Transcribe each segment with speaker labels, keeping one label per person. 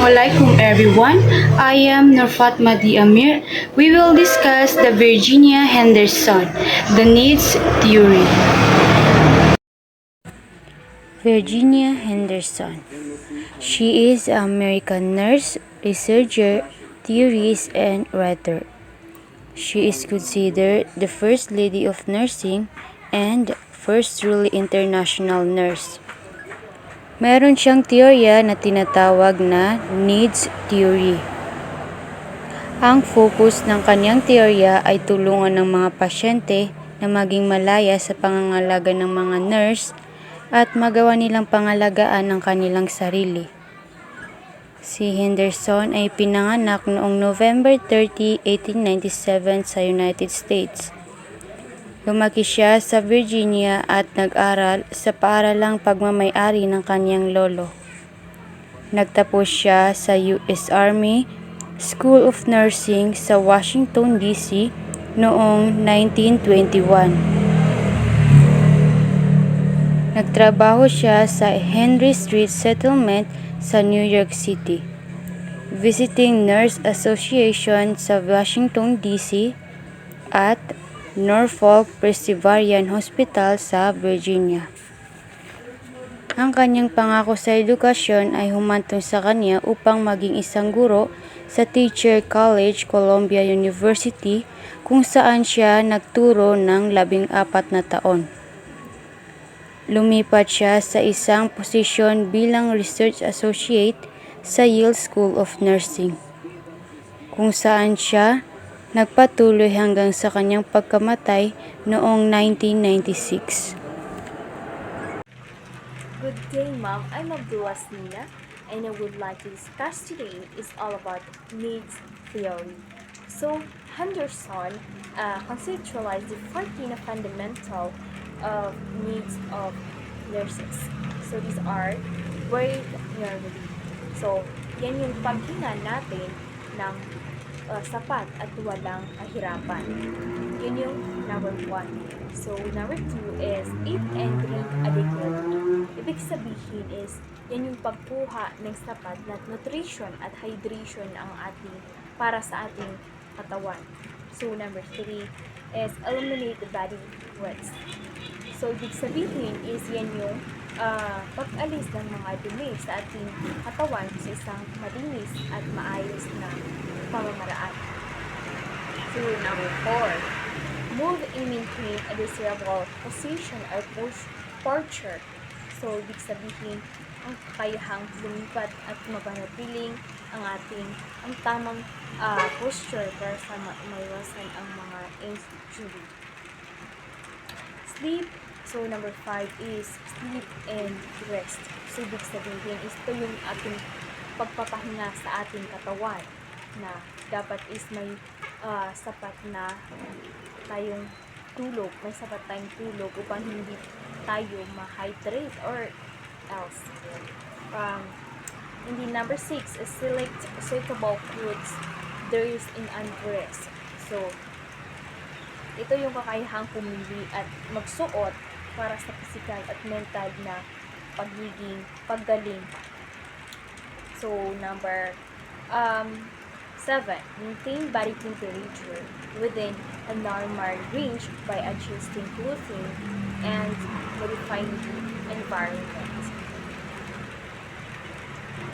Speaker 1: Assalamualaikum everyone. I am Nurfat Madi Amir. We will discuss the Virginia Henderson, the needs theory. Virginia Henderson. She is an American nurse, researcher, theorist, and writer. She is considered the first lady of nursing and first truly international nurse. Meron siyang teorya na tinatawag na needs theory. Ang focus ng kanyang teorya ay tulungan ng mga pasyente na maging malaya sa pangangalaga ng mga nurse at magawa nilang pangalagaan ang kanilang sarili. Si Henderson ay pinanganak noong November 30, 1897 sa United States. Lumaki siya sa Virginia at nag-aral sa paaralang pagmamay-ari ng kanyang lolo. Nagtapos siya sa US Army School of Nursing sa Washington, D.C. noong 1921. Nagtrabaho siya sa Henry Street Settlement sa New York City, Visiting Nurse Association sa Washington, D.C. at Norfolk Presbyterian Hospital sa Virginia. Ang kanyang pangako sa edukasyon ay humantong sa kanya upang maging isang guro sa Teacher College, Columbia University, kung saan siya nagturo ng 14 na taon. Lumipat siya sa isang posisyon bilang Research Associate sa Yale School of Nursing, kung saan siya nagpatuloy hanggang sa kanyang pagkamatay noong 1996.
Speaker 2: Good day, Ma'am. I'm Abdulas Nina, and I would like to discuss today is all about needs theory. So, Henderson conceptualized the 14 fundamental needs of nurses. So, these are breathe normally. So, yan yung paghinga natin ng sapat at walang kahirapan. Yun yung number 1. So, number 2 is eat and drink adequately. Ibig sabihin is, yan yung pagkuha ng sapat na nutrition at hydration para sa ating katawan. So, number 3 is eliminate the body waste. So, ibig sabihin is, yan yung pag-alis ng mga dumi sa ating katawan sa isang malinis at maayos na pamamaraan. So, number 4, move and maintain a desirable position or posture. So, ibig sabihin, ang kakayahang lumipat at mapanatiling ang tamang posture para sa maiwasan ang mga injury. Sleep. So, number 5 is sleep and rest. So, ibig sabihin, ito yung ating pagpapahinga sa ating katawan na dapat is may sapat na tayong tulog, upang hindi tayo ma-hydrate or else. Number 6 is select suitable clothes dress in undress. So, ito yung kakayahang pumili at magsuot para sa physical at mental na paggaling. So, number 7, maintain body temperature within a normal range by adjusting clothing and modifying the environment.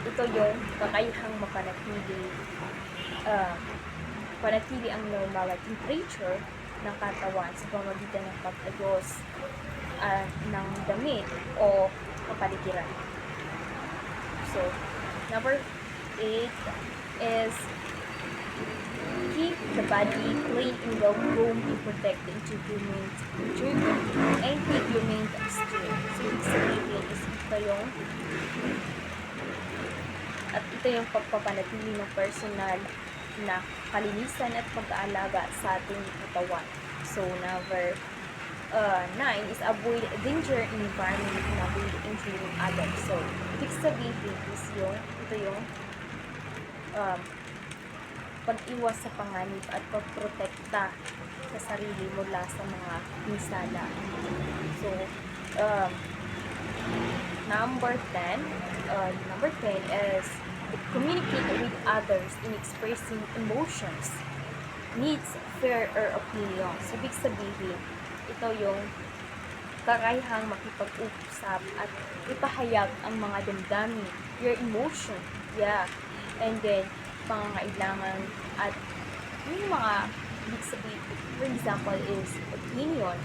Speaker 2: Ito yung kakayahang panatili ang normal temperature ng katawan sa pamamagitan ng pag-ayos ng damit o kapaligiran. So, number 8 is keep the body clean and well-groomed and protect the integument stream. So, ibig sabihin is ito yung pagpapanatili ng personal na kalinisan at pag-aalaga sa ating katawan. So, number 9 is avoid danger in environment and avoid injuring others. So, ibig sabihin is ito yung pag-iwas sa panganib at pagprotekta sa sarili mula sa mga misala. So, number 10 is communicate with others in expressing emotions, needs, fear, or opinion. So, ibig sabihin, ito yung kakayahang makipag-usap at ipahayag ang mga damdamin, your emotion, yeah. And then, pangangailangan at yung mga, ibig sabihin, for example, is opinion,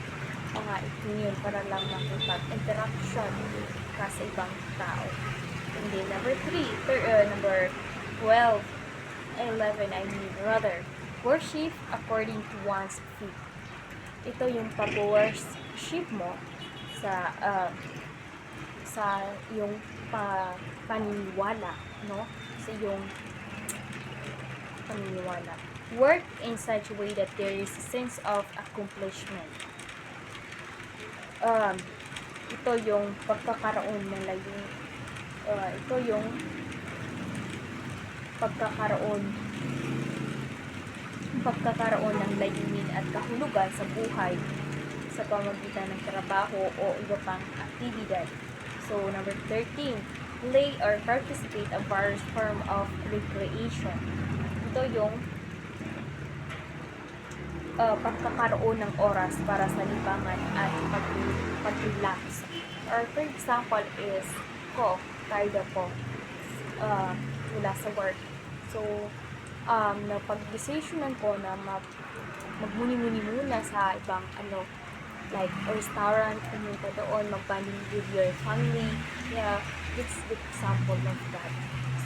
Speaker 2: mga opinion para lang makipag-interaction ka sa ibang tao. And then, number 12, 11, I mean, rather, worship according to one's faith. Ito yung pag-worship mo sa yung paniniwala, no? Sa yung paniniwala. Work in such a way that there is a sense of accomplishment. Ito yung pagkakaroon ng layunin. Ito yung pagkakaroon ng layunin at kahulugan sa buhay sa pamamagitan ng trabaho o iba pang aktibidad. So, number 13, play or participate in various form of recreation. Ito yung pagkakaroon ng oras para sa libangan at pag-relax. Or for example is, tired ako mula sa work. So, napag-decisionan ko na magmuni-muni muna sa ibang like restaurant, pumunta doon, mag-bonding with your family. Yeah, it's the example of that.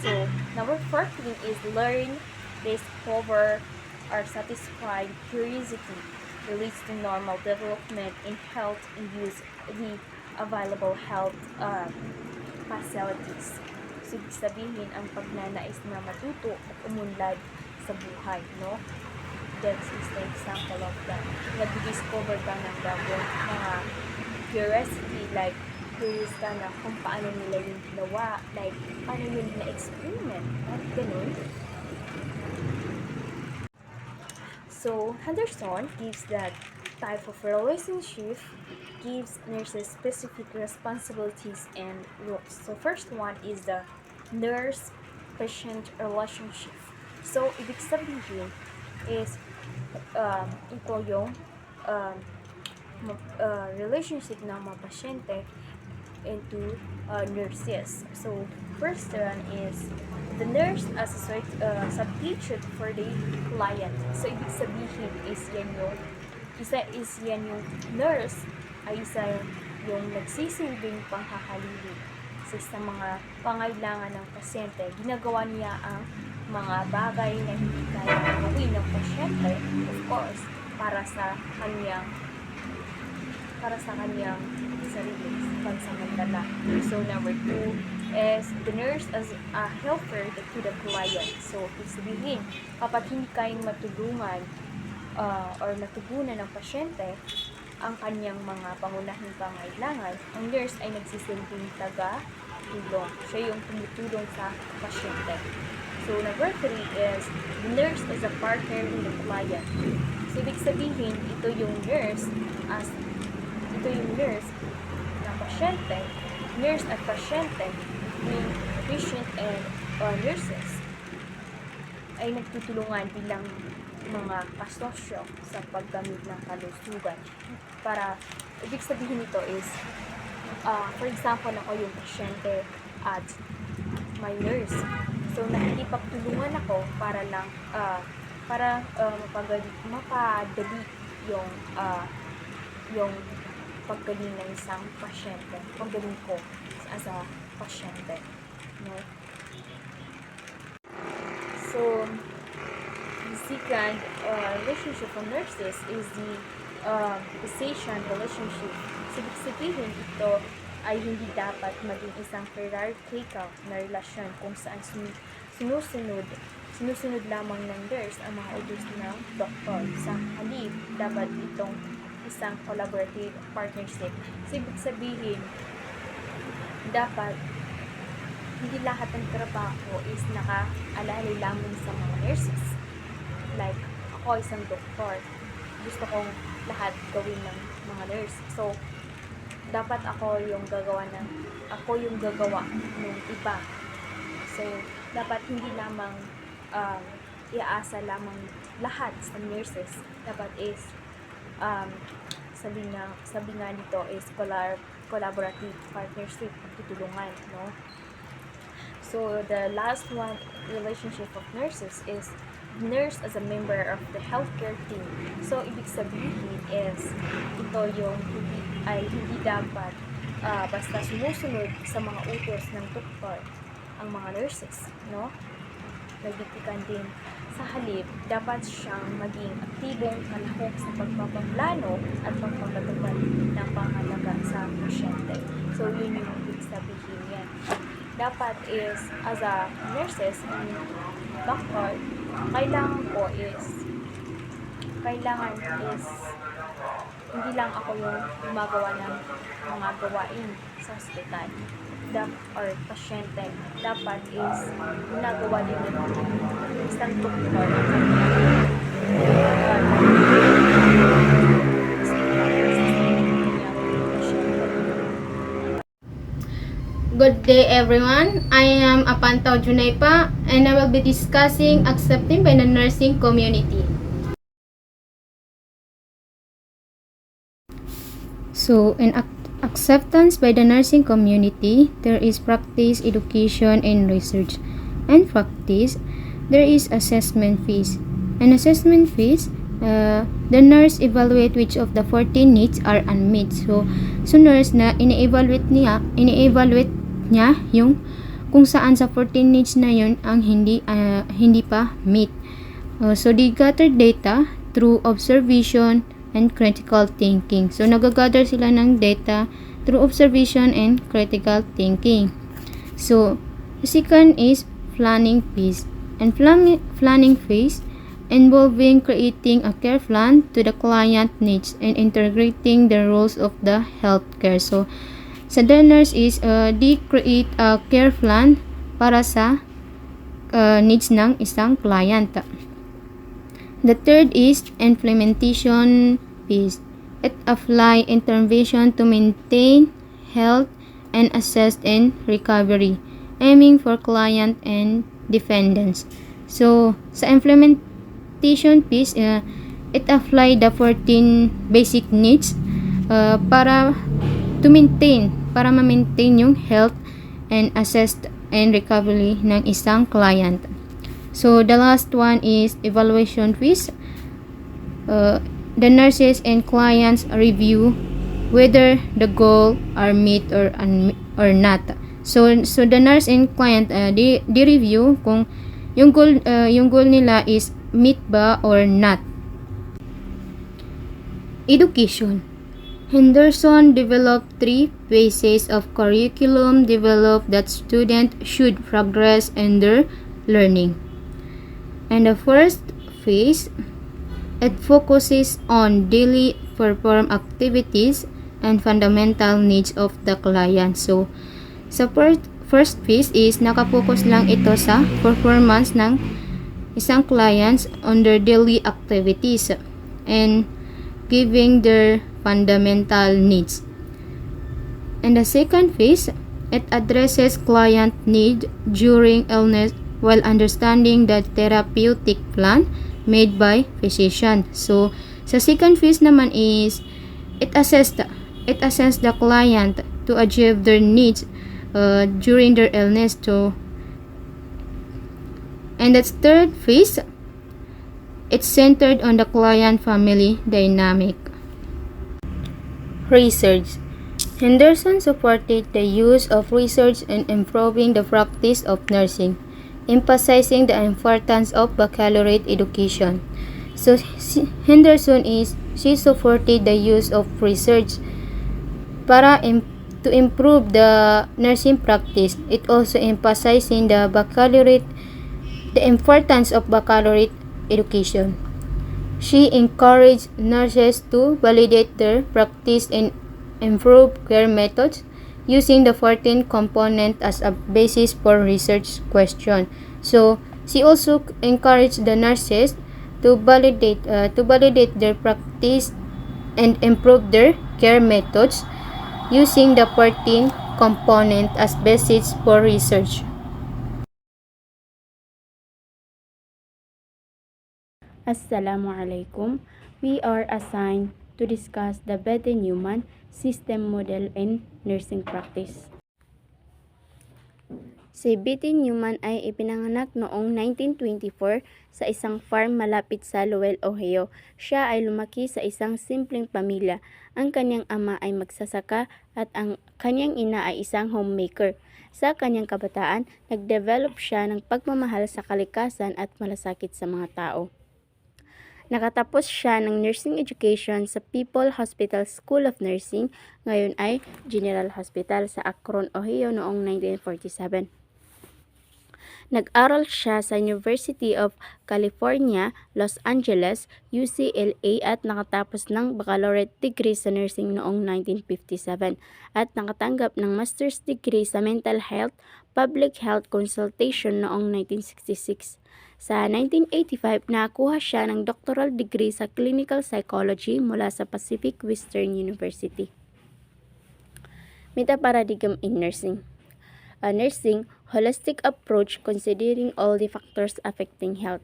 Speaker 2: So, number 14 is learn, discover, or satisfy curiosity relates to normal development in health and use the available health facilities. So, ibig sabihin, ang pagnanais na matuto at umunlad sa buhay, no? That is the example of that. Nag-discover ka ng bagong mga curiosity, like, curious ka na kung paano nila yung ginawa, like, paano yun na-experiment, at ganun. So, Henderson gives that type of relationship gives nurses specific responsibilities and roles. So, first one is the nurse-patient relationship. So, ibig sabihin is ito yung relationship ng mga pasyente into nurses. So, first one is the nurse as a substitute for the client. So, ibig sabihin is yan yung nurse ay isa yung nagsisilbing panghahalili sa mga pangailangan ng pasyente. Ginagawa niya ang mga bagay na hindi kaya gawin ng pasyente, of course, para sa kanyang sarili, pansamantala. So, number 2 is the nurse as a helper to the client. So, ibig sabihin, kapag hindi kayang matulungan or matugunan ng pasyente ang kanyang mga pangunahing pangailangan, ang nurse ay nagsisilbing taga-tulong. Siya yung tumutulong sa pasyente. So, number 3 is the nurse as a partner in the client. So, ibig sabihin, ito yung nurse ng pasyente, nurse at pasyente, yung patient and nurses ay nagtutulungan bilang mga kasosyo sa paggamit ng kalusugan. Para, ibig sabihin nito is, for example, ako yung pasyente at my nurse. So, nakikipagtulungan ako para lang, mapadali yung paggaling ng isang pasyente. Paggaling ko as a pasyente. No? So, the second relationship of nurses is the physician relationship. So, ibig sabihin, ito ay hindi dapat maging isang hierarchical na relasyon kung saan sinusunod lamang ng nurse ang mga orders ng doktor. Sa halip, dapat itong isang collaborative partnership. So, ibig sabihin, dapat hindi lahat ng trabaho is nakaalala lamang sa mga nurses. Like, ako isang doktor. Gusto kong lahat gawin ng mga nurse. So, dapat ako yung gagawa ng iba. So, dapat hindi lamang um, iaasa lamang lahat sa nurses. Dapat is um, sabi nga dito is collaborative partnership, pagtutulungan, no? So the last one, relationship of nurses, is nurse as a member of the healthcare team. So ibig sabihin is ito yung hindi dapat basta sumusunod sa mga utos ng doktor ang mga nurses, no? Nagdiktikan din sa halip, dapat siyang maging aktibong kalahok sa pagpapaplano at pagpapatupad ng pangalaga sa pasyente. So, yun yung ibig sabihin yan. Dapat is, as a nurses and doctor, kailangan is, hindi lang ako yung gumagawa ng mga gawain sa ospital or pasyente. Dapat is ginagawa din ng isang doktor ang
Speaker 3: Good day everyone, I am Apantao Junaypa and I will be discussing accepting by the nursing community. So, in acceptance by the nursing community, there is practice, education, and research. And practice, there is assessment phase. And assessment phase, the nurse evaluate which of the 14 needs are unmet. So nurse na ini-evaluate niya yung kung saan sa 14 needs na yun ang hindi pa meet. So they gather data through observation and critical thinking. So nagagather sila ng data through observation and critical thinking. So the second is planning phase. And planning phase involving creating a care plan to the client needs and integrating the roles of the healthcare. So sa nurse is they create a care plan para sa needs ng isang client. The third is implementation phase. It apply intervention to maintain health and assist in recovery, aiming for client and dependents. So sa implementation phase, it apply the 14 basic needs para ma-maintain yung health and assist and recovery ng isang client. So the last one is evaluation phase. The nurses and clients review whether the goal are met or not. So the nurse and client they review kung yung goal nila is meet ba or not. Education. Henderson developed 3 phases of curriculum developed that students should progress in their learning. And the first phase, it focuses on daily perform activities and fundamental needs of the client. So, sa first phase is nakapokus lang ito sa performance ng isang clients on their daily activities and giving their fundamental needs. And the second phase, it addresses client need during illness while understanding the therapeutic plan made by physician. So, sa second phase naman is it assess the client to achieve their needs during their illness too. And the third phase, it's centered on the client family dynamic. Research. Henderson supported the use of research in improving the practice of nursing, emphasizing the importance of baccalaureate education. So Henderson she supported the use of research para to improve the nursing practice. It also emphasizing the importance of baccalaureate education. She encouraged nurses to validate their practice and improve care methods using the 14 component as a basis for research question. So she also encouraged the nurses to validate their practice and improve their care methods using the 14 component as basis for research.
Speaker 1: Assalamualaikum. We are assigned to discuss the Bethe-Neumann system model in nursing practice. Si Bethe-Neumann ay ipinanganak noong 1924 sa isang farm malapit sa Lowell, Ohio. Siya ay lumaki sa isang simpleng pamilya. Ang kanyang ama ay magsasaka at ang kanyang ina ay isang homemaker. Sa kanyang kabataan, nag-develop siya ng pagmamahal sa kalikasan at malasakit sa mga tao. Nakatapos siya ng nursing education sa People Hospital School of Nursing, ngayon ay General Hospital sa Akron, Ohio noong 1947. Nag-aral siya sa University of California, Los Angeles, UCLA at nakatapos ng baccalaureate degree sa nursing noong 1957 at nakatanggap ng master's degree sa mental health, public health consultation noong 1966. Sa 1985, nakakuha siya ng doctoral degree sa clinical psychology mula sa Pacific Western University. Meta-paradigm in nursing. A nursing holistic approach considering all the factors affecting health.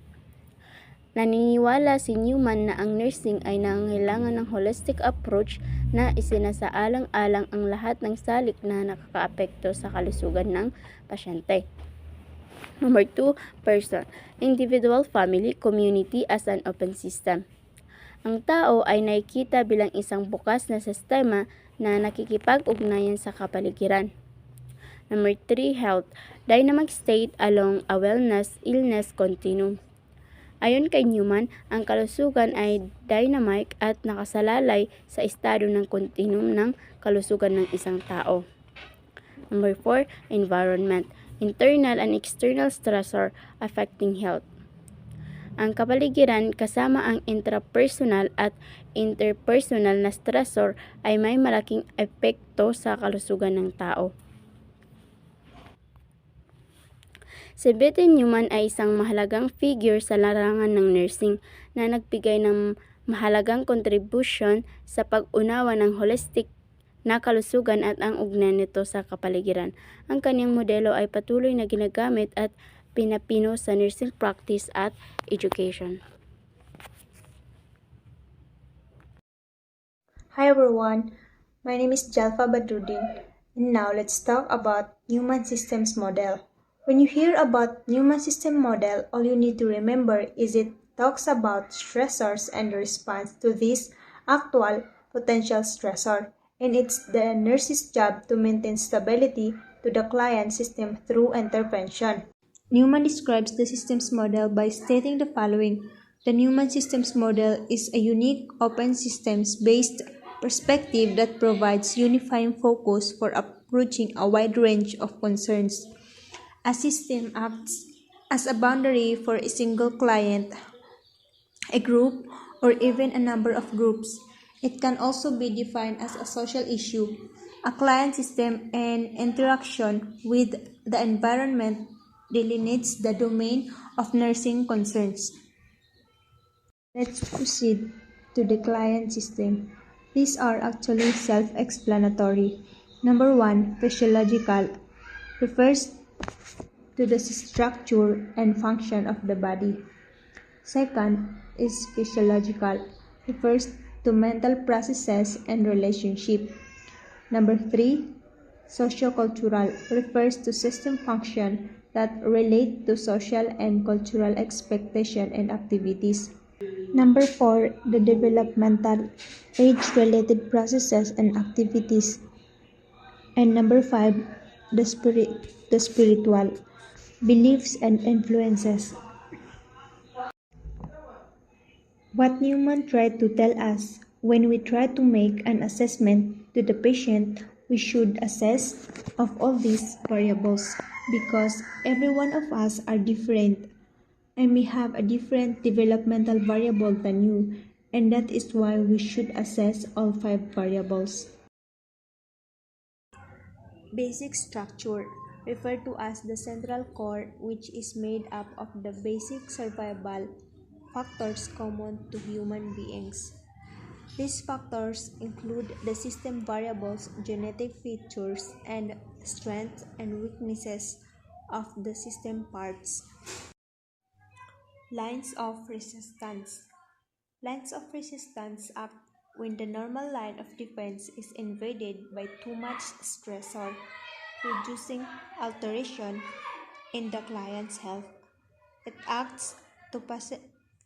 Speaker 1: Naniniwala si Neumann na ang nursing ay nangangailangan ng holistic approach na isinasaalang-alang ang lahat ng salik na nakakaapekto sa kalusugan ng pasyente. Number 2, person, individual, family, community as an open system. Ang tao ay nakikita bilang isang bukas na sistema na nakikipag-ugnayan sa kapaligiran. Number 3, health, dynamic state along a wellness-illness continuum. Ayon kay Neumann, ang kalusugan ay dynamic at nakasalalay sa estado ng continuum ng kalusugan ng isang tao. Number 4, environment, internal and external stressor affecting health. Ang kapaligiran kasama ang intrapersonal at interpersonal na stressor ay may malaking epekto sa kalusugan ng tao. Si Bethe-Neumann ay isang mahalagang figure sa larangan ng nursing na nagbigay ng mahalagang contribution sa pag-unawa ng holistic na kalusugan at ang ugnayan nito sa kapaligiran. Ang kanyang modelo ay patuloy na ginagamit at pinapino sa nursing practice at education.
Speaker 4: Hi everyone, my name is Jalfa Badruddin, and now let's talk about Neumann Systems Model. When you hear about Neumann System Model, all you need to remember is it talks about stressors and the response to this actual potential stressor, and it's the nurse's job to maintain stability to the client system through intervention. Neumann describes the systems model by stating the following. The Neumann Systems Model is a unique open systems-based perspective that provides unifying focus for approaching a wide range of concerns. A system acts as a boundary for a single client, a group, or even a number of groups. It can also be defined as a social issue. A client system and interaction with the environment delineates the domain of nursing concerns. Let's proceed to the client system. These are actually self-explanatory. Number 1, physiological, refers to the structure and function of the body. Second is physiological, refers to mental processes and relationship. Number 3, sociocultural, refers to system function that relate to social and cultural expectation and activities. Number 4, the developmental, age-related processes and activities. And number 5, the spiritual, beliefs and influences. What Neumann tried to tell us, when we try to make an assessment to the patient, we should assess of all these variables because every one of us are different and may have a different developmental variable than you, and that is why we should assess all 5 variables. Basic structure, referred to as the central core, which is made up of the basic survival factors common to human beings. These factors include the system variables, genetic features, and strengths and weaknesses of the system parts. Lines of resistance. Lines of resistance act when the normal line of defense is invaded by too much stressor, producing alteration in the client's health. It acts to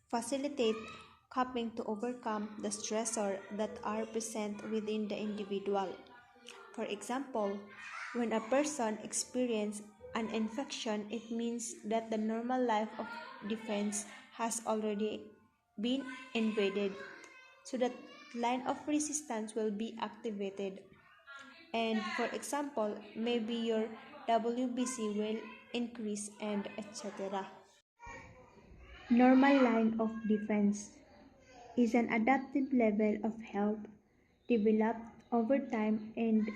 Speaker 4: facilitate coping to overcome the stressors that are present within the individual. For example, when a person experiences an infection, it means that the normal life of defense has already been invaded, so that line of resistance will be activated. And for example, maybe your WBC will increase and etc. Normal line of defense is an adaptive level of health developed over time and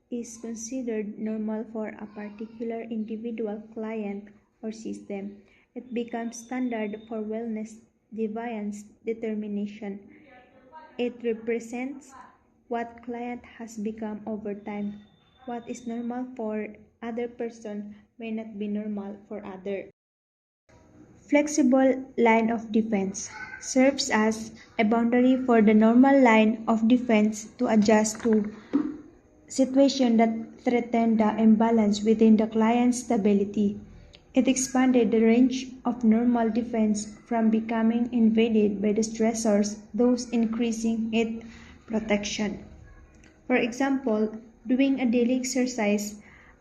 Speaker 4: is considered normal for a particular individual client or system. It becomes standard for wellness deviance determination. It represents what client has become over time. What is normal for other person may not be normal for other. Flexible line of defense serves as a boundary for the normal line of defense to adjust to situations that threaten the imbalance within the client's stability. It expanded the range of normal defense from becoming invaded by the stressors, thus increasing its protection. For example, doing a daily exercise,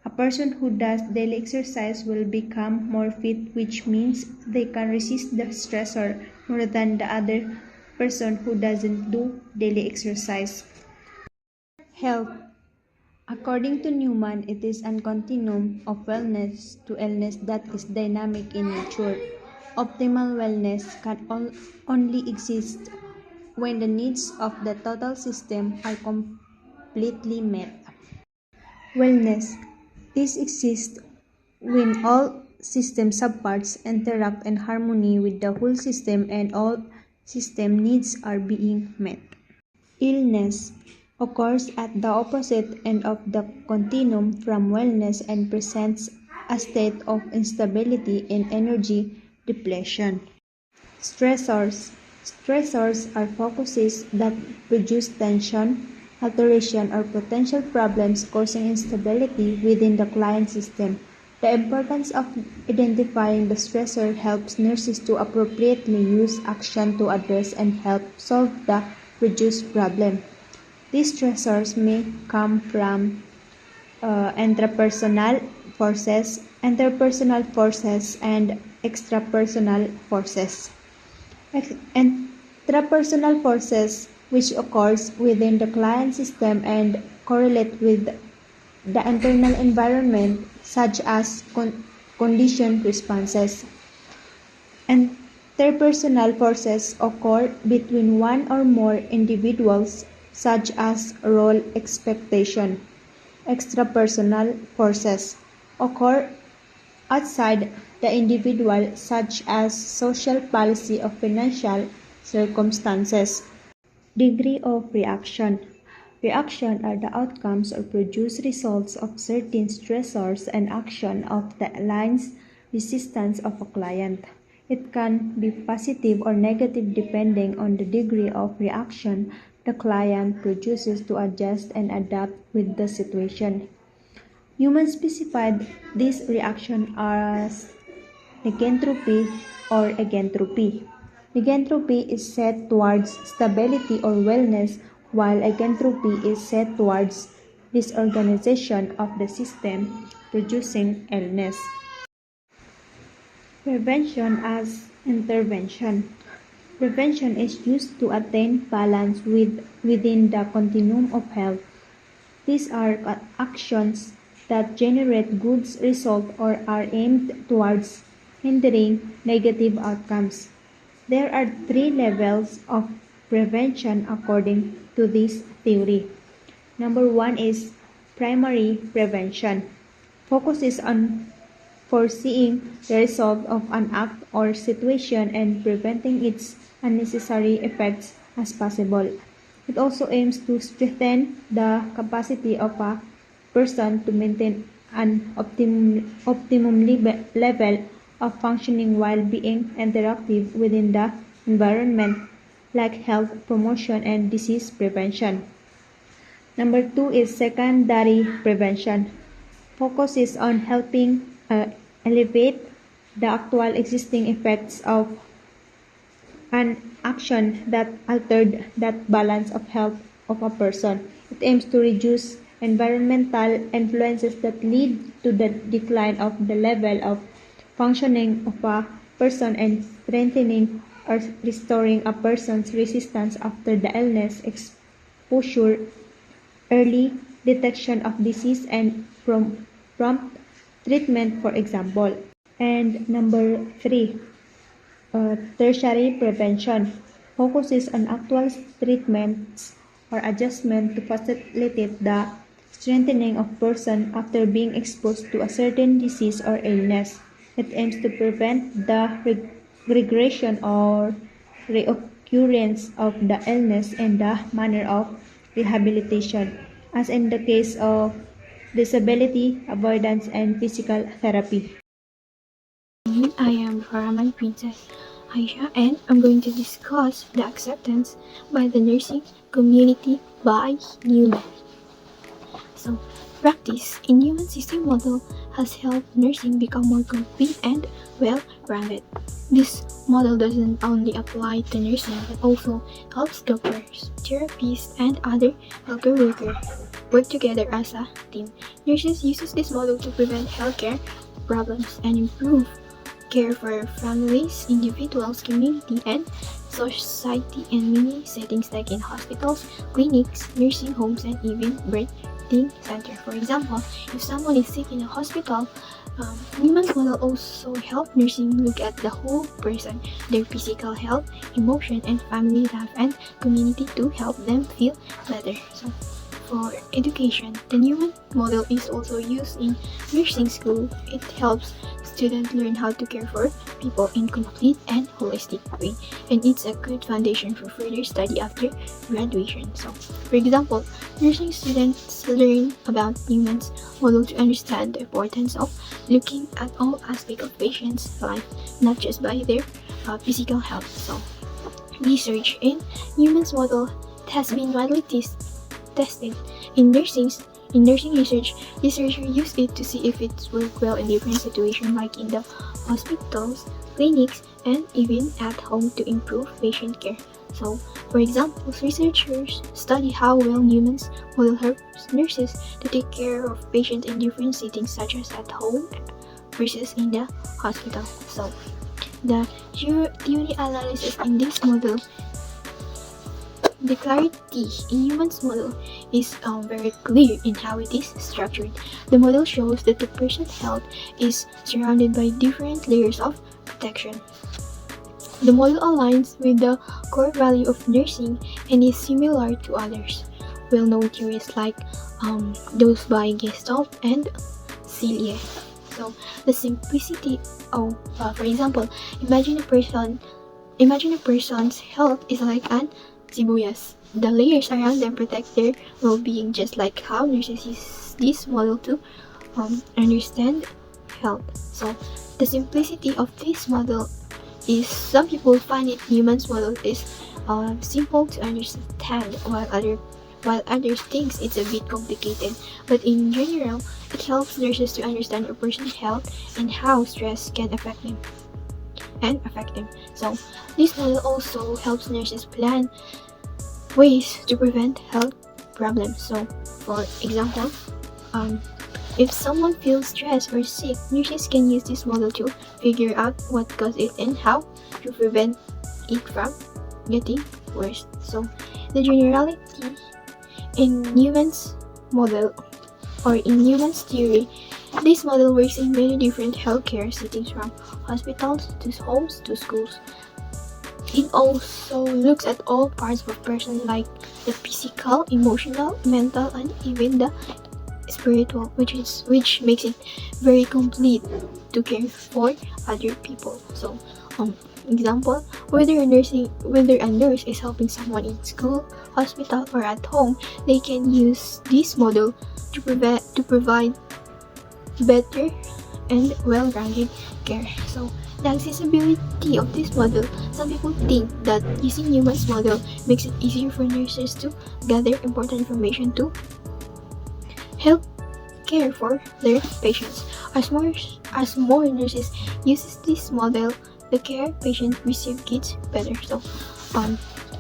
Speaker 4: a person who does daily exercise will become more fit, which means they can resist the stressor more than the other person who doesn't do daily exercise. Health. According to Newman, it is a continuum of wellness to illness that is dynamic in nature. Optimal wellness can only exist when the needs of the total system are completely met. Wellness. This exists when all system subparts interact in harmony with the whole system and all system needs are being met. Illness occurs at the opposite end of the continuum from wellness and presents a state of instability and energy depletion. Stressors. Stressors are focuses that produce tension, alteration, or potential problems causing instability within the client system. The importance of identifying the stressor helps nurses to appropriately use action to address and help solve the produced problem. These stressors may come from interpersonal forces, and extrapersonal forces. Intrapersonal forces, which occurs within the client system and correlate with the internal environment, such as conditioned responses. Interpersonal forces occur between one or more individuals, such as role expectation. Extrapersonal forces occur outside the individual, such as social policy or financial circumstances. Degree of reaction. Reaction are the outcomes or produced results of certain stressors and action of the line's resistance of a client. It can be positive or negative depending on the degree of reaction the client produces to adjust and adapt with the situation. Newman specified this reaction as negentropy or egentropy. Negentropy is set towards stability or wellness, while egentropy is set towards disorganization of the system, producing illness. Prevention as intervention. Prevention is used to attain balance within the continuum of health. These are actions that generate good results or are aimed towards hindering negative outcomes. There are 3 levels of prevention according to this theory. Number 1 is primary prevention. Focuses on foreseeing the result of an act or situation and preventing its unnecessary effects as possible. It also aims to strengthen the capacity of a person to maintain an optimum level of functioning while being interactive within the environment, like health promotion and disease prevention. Number 2 is secondary prevention. Focuses on helping elevate the actual existing effects of an action that altered that balance of health of a person. It aims to reduce environmental influences that lead to the decline of the level of functioning of a person and strengthening or restoring a person's resistance after the illness, exposure, early detection of disease, and prompt treatment, for example. And number 3, tertiary prevention focuses on actual treatments or adjustment to facilitate the strengthening of person after being exposed to a certain disease or illness. It aims to prevent the regression or reoccurrence of the illness and the manner of rehabilitation, as in the case of disability avoidance and physical therapy.
Speaker 5: I am Faraman Princess Aisha, and I'm going to discuss the acceptance by the nursing community by Newman. So, practice in Newman system model has helped nursing become more complete and well-rounded. This model doesn't only apply to nursing but also helps doctors, therapists, and other healthcare workers work together as a team. Nurses uses this model to prevent healthcare problems and improve care for families, individuals, community, and society in many settings like in hospitals, clinics, nursing homes, and even birthing center. For example, if someone is sick in a hospital, Newman's model also help nursing look at the whole person, their physical health, emotion, and family life and community to help them feel better. So, for education, the Newman model is also used in nursing school. It helps students learn how to care for people in complete and holistic way, and it's a good foundation for further study after graduation. So, for example, nursing students learn about Newman's model to understand the importance of looking at all aspects of patients' life, not just by their physical health. So, research in Newman's model has been widely tested in nursing research. Researchers use it to see if it works well in different situations like in the hospitals, clinics, and even at home to improve patient care. So, for example, researchers study how well Newman's model helps nurses to take care of patients in different settings such as at home versus in the hospital. So, the theory analysis in this model, the clarity in Newman's model is very clear in how it is structured. The model shows that the person's health is surrounded by different layers of protection. The model aligns with the core value of nursing and is similar to others well-known theories like those by Gestalt and Cillier. So, the simplicity of, for example, imagine a person's health is like an sibuyas. The layers around them protect their well-being, just like how nurses use this model to understand health. So, the simplicity of this model is some people find it Newman's model is simple to understand, while others thinks it's a bit complicated. But in general, it helps nurses to understand a person's health and how stress can affect them. So, this model also helps nurses plan ways to prevent health problems. So, for example, if someone feels stressed or sick, nurses can use this model to figure out what caused it and how to prevent it from getting worse. So, the generality in Newman's model or in Newman's theory, this model works in many different healthcare settings from hospitals to homes to schools. It also looks at all parts of a person like the physical, emotional, mental, and even the spiritual, which makes it very complete to care for other people. So, example, whether a nurse is helping someone in school, hospital, or at home, they can use this model to provide better and well-rounded care. So, the accessibility of this model, some people think that using Newman's model makes it easier for nurses to gather important information to help care for their patients. As more nurses uses this model, the care patient receive gets better. So,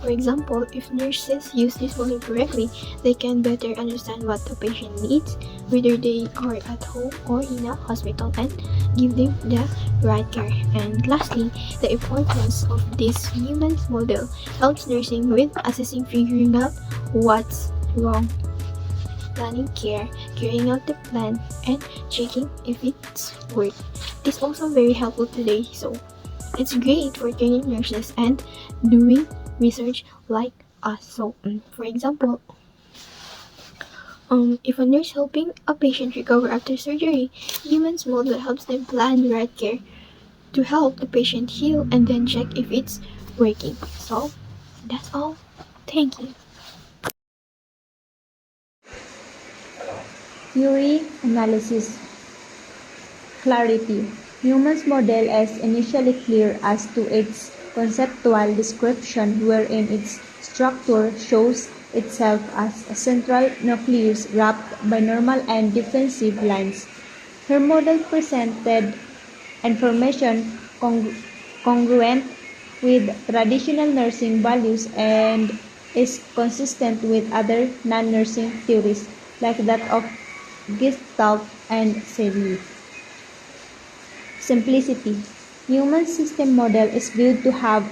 Speaker 5: for example, if nurses use this model correctly, they can better understand what the patient needs, whether they are at home or in a hospital, and give them the right care. And lastly, the importance of this Newman's model helps nursing with assessing, figuring out what's wrong, planning care, carrying out the plan, and checking if it's work. It's also very helpful today, so it's great for training nurses and doing research like us. So, for example, if a nurse helping a patient recover after surgery, Newman's model helps them plan the right care to help the patient heal and then check if it's working. So, that's all. Thank you.
Speaker 4: Theory, analysis, clarity. Newman's model is initially clear as to its conceptual description, wherein its structure shows itself as a central nucleus wrapped by normal and defensive lines. Her model presented information congruent with traditional nursing values and is consistent with other non-nursing theories like that of Gestalt and Selye. Simplicity. Newman's system model is viewed to have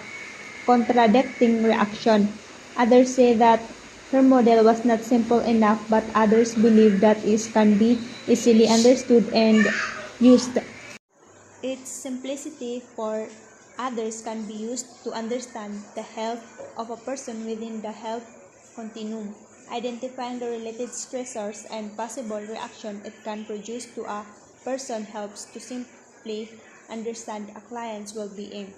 Speaker 4: contradicting reaction. Others say that her model was not simple enough, but others believe that it can be easily understood and used. Its simplicity for others can be used to understand the health of a person within the health continuum, identifying the related stressors and possible reaction it can produce to a person helps to simply understand a client's well-being.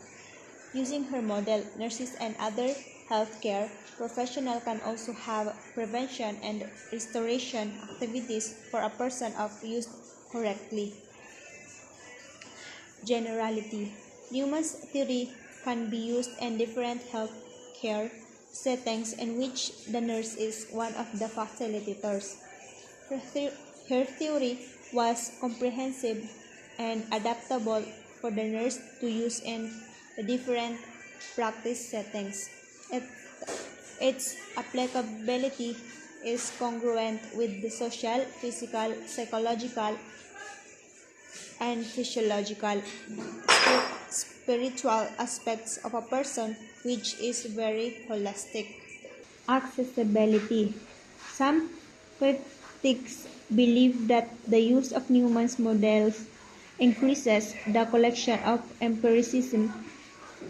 Speaker 4: Using her model, nurses and other healthcare professionals can also have prevention and restoration activities for a person of used correctly. Generality. Newman's theory can be used in different healthcare settings in which the nurse is one of the facilitators. Her theory was comprehensive and adaptable for the nurse to use in the different practice settings. Its applicability is congruent with the social, physical, psychological, and physiological, spiritual aspects of a person, which is very holistic. Accessibility. Some critics believe that the use of Newman's models increases the collection of empiricism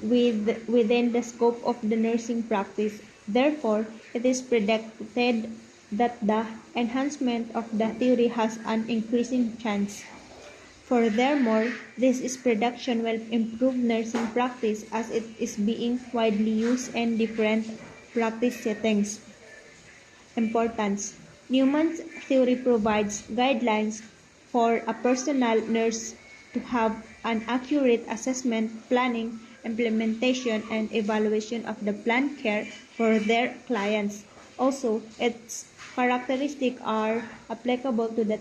Speaker 4: within the scope of the nursing practice. Therefore, it is predicted that the enhancement of the theory has an increasing chance. Furthermore, this production will improve nursing practice as it is being widely used in different practice settings. Importance. Newman's theory provides guidelines for a personal nurse to have an accurate assessment, planning, implementation, and evaluation of the planned care for their clients. Also, its characteristics are applicable to the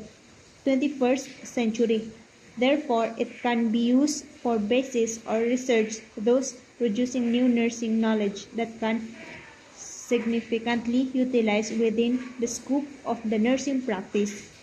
Speaker 4: 21st century. Therefore, it can be used for basis or research, thus producing new nursing knowledge that can significantly utilized within the scope of the nursing practice.